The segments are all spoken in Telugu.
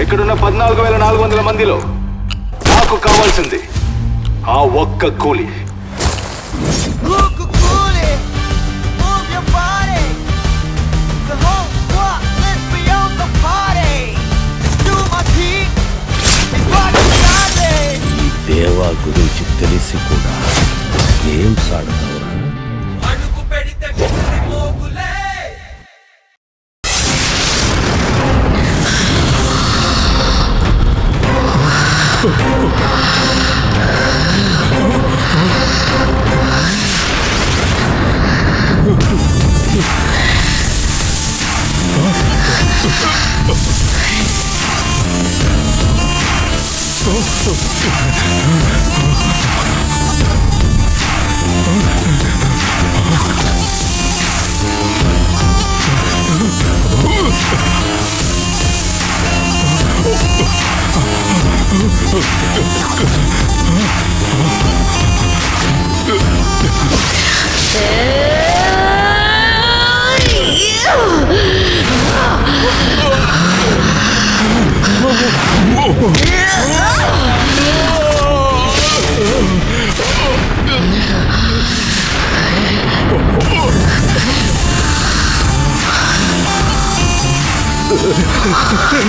ఇక్కడున్న 14,400 మందిలో నాకు కావాల్సింది ఆ ఒక్క కూలి. దేవా గురించి తెలిసి కూడా గేమ్స్ ఆడతావురా?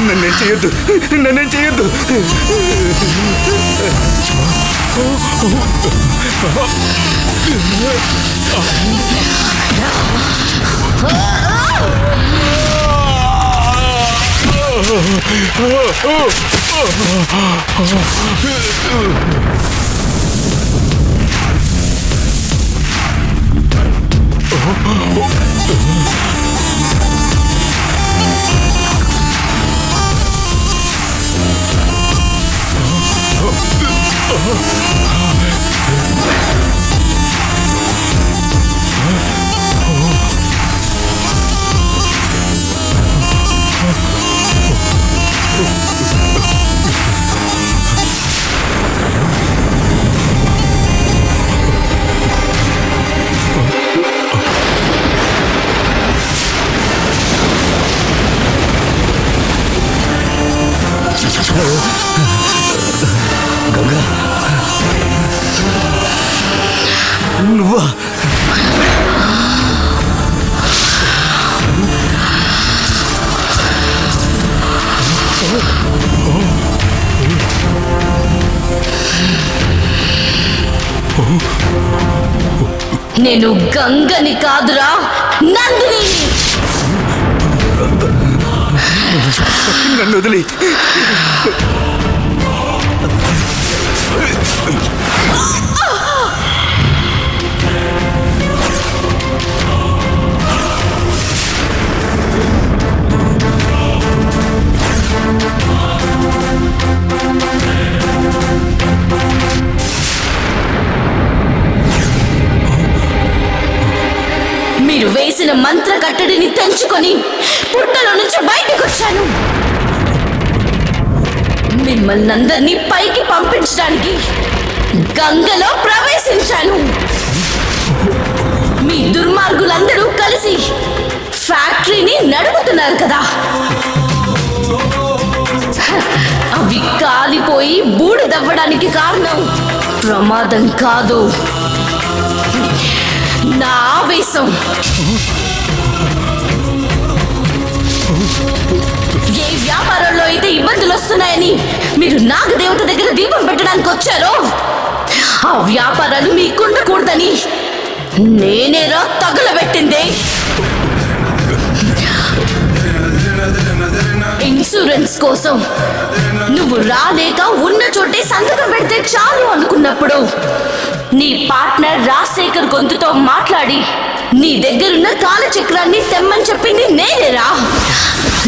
నన్నేం చేయొద్దు, నన్నేం చేయొద్దు. గంగా, నువ్వా? నేను గంగని కాదురా, నందిని. నన్ను వదిలి. మీరు వేసిన మంత్ర కట్టడిని తెంచుకొని పుట్టలో నుంచి బయటకు వచ్చాను. మిమ్మల్ని అందరినీ పైకి పంపించడానికి గంగలో ప్రవేశించాను. మీ దుర్మార్గులందరూ కలిసి ఫ్యాక్టరీని నడుపుతున్నారు కదా. అవి కాలిపోయి బూడిదవ్వడానికి కారణం ప్రమాదం కాదు, నా ఆవేశం. ఏ వ్యాపారంలో అయితే ఇబ్బందులు వస్తున్నాయని మీరు నాగదేవత దగ్గర దీపం పెట్టడానికి వచ్చారో ఆ వ్యాపారాలు మీకుండకూడదని నేనేరా తగలబెట్టింది. ఇన్సూరెన్స్ కోసం నువ్వు రాలేక ఉన్న చోటే సంతకం పెడితే చాలు అనుకున్నప్పుడు నీ పార్ట్నర్ రాజశేఖర్ గొంతుతో మాట్లాడి నీ దగ్గరున్న కాలచక్రాన్ని తెమ్మని చెప్పింది నేనేరా.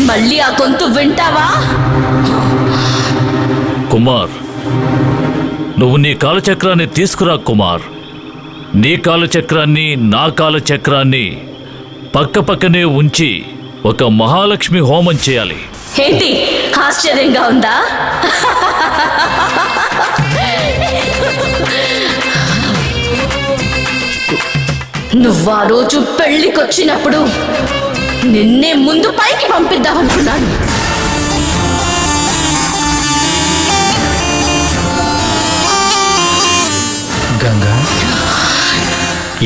మళ్ళీ ఆ గొంతు వింటావా? కుమార్, నువ్వు నీ కాలచక్రాన్ని తీసుకురా కుమార్. నీ కాలచక్రాన్ని నా కాలచక్రాన్ని పక్క పక్కనే ఉంచి ఒక మహాలక్ష్మి హోమం చేయాలి. ఏంటి ఆశ్చర్యంగా ఉందా? నువ్వా రోజు పెళ్లికొచ్చినప్పుడు నిన్నే ముందు పైకి పంపిద్దామనుకున్నాను.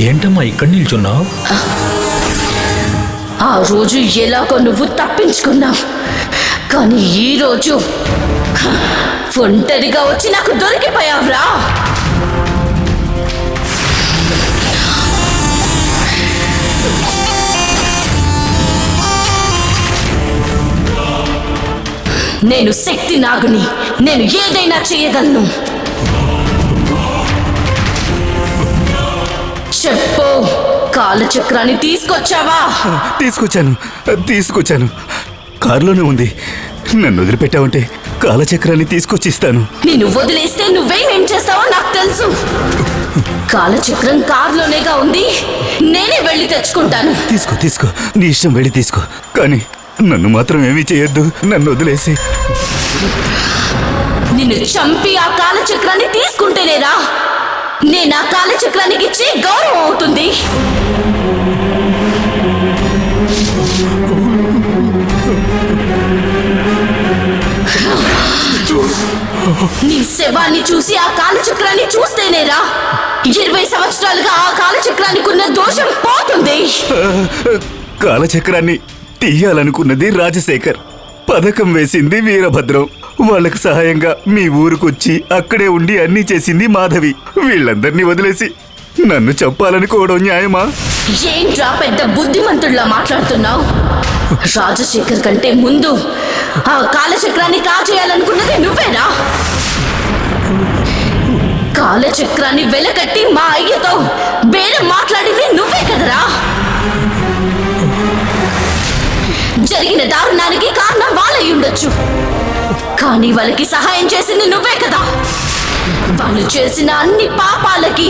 ఏంటమ్మా ఇక్కడ నిల్చున్నావు? ఆ రోజు ఎలాగో నువ్వు తప్పించుకున్నావు, కానీ ఈ రోజు ఒంటరిగా వచ్చి నాకు దొరికిపోయావురా. నేను శక్తి నాగుని, నేను ఏదైనా చేయగలను. చెప్పు, కాలచక్రాన్ని తీసుకొచ్చావా? తీసుకొచ్చాను. కారులోనే ఉంది. నన్ను వదిలిపెట్టావంటే కాలచక్రాన్ని తీసుకొచ్చిస్తాను. నేను వదిలేస్తే నువ్వేం చేస్తావో నాకు తెలుసు. కాలచక్రం కారులోనేగా ఉంది, నేనే వెళ్ళి తెచ్చుకుంటాను. తీసుకో, నీ ఇష్టం వెళ్ళి తీసుకో, కానీ నన్ను మాత్రం ఏమీ చేయొద్దు. నన్ను వదిలేసి. నిన్ను చంపి ఆ కాలచక్రాన్ని తీసుకుంటేనేరా నేను ఆ కాలచక్రానికి ఇచ్చే గౌరవం అవుతుంది. నీ శవాన్ని చూసి ఆ కాలచక్రాన్ని చూస్తేనేరా 20 సంవత్సరాలుగా ఆ కాలచక్రానికి ఉన్న దోషం పోతుంది. కాలచక్రాన్ని తీయాలనుకున్నది రాజశేఖర్, పథకం వేసింది వీరభద్రం. వాళ్ళకు సహాయంగా మీ ఊరుకొచ్చి అక్కడే ఉండి అన్నీ చేసింది మాధవి. వీళ్ళందరినీ వదిలేసి నన్ను చంపాలనుకోవడం న్యాయమా? ఏంట్రా పెద్ద బుద్ధిమంతుడిలా మాట్లాడుతున్నావు? రాజశేఖర్ కంటే ముందు ఆ కాలచక్రాన్ని కాజేయాలనుకున్నది నువ్వేనా? కాలచక్రాన్ని వెలకట్టి మా అయ్యతో బేరం మాట్లాడింది నువ్వే కదరా? జరిగిన దారుణానికి కారణం వాళ్ళై ఉండొచ్చు, కానీ వాళ్ళకి సహాయం చేసింది నువ్వే కదా. వాళ్ళు చేసిన అన్ని పాపాలకి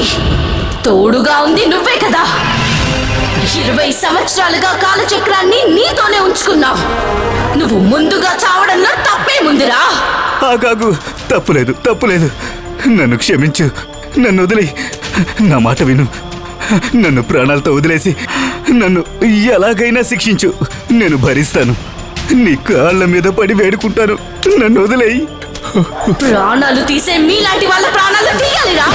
తోడుగా ఉంది నువ్వే కదా. 20 సంవత్సరాలుగా కాలచక్రాన్ని నీతోనే ఉంచుకున్నావు. నువ్వు ముందుగా చావడంలో తప్పేముందిరా? ఆగాగు, తప్పులేదు. నన్ను క్షమించు, నన్ను వదిలే. నా మాట విను. నన్ను ప్రాణాలతో వదిలేసి నన్ను ఎలాగైనా శిక్షించు, నేను భరిస్తాను. నీ కాళ్ళ మీద పడి వేడుకుంటాను, నన్ను వదిలేయి. ప్రాణాలు తీసే మీలాంటి వాళ్ళ ప్రాణాలు తీయాలిరా.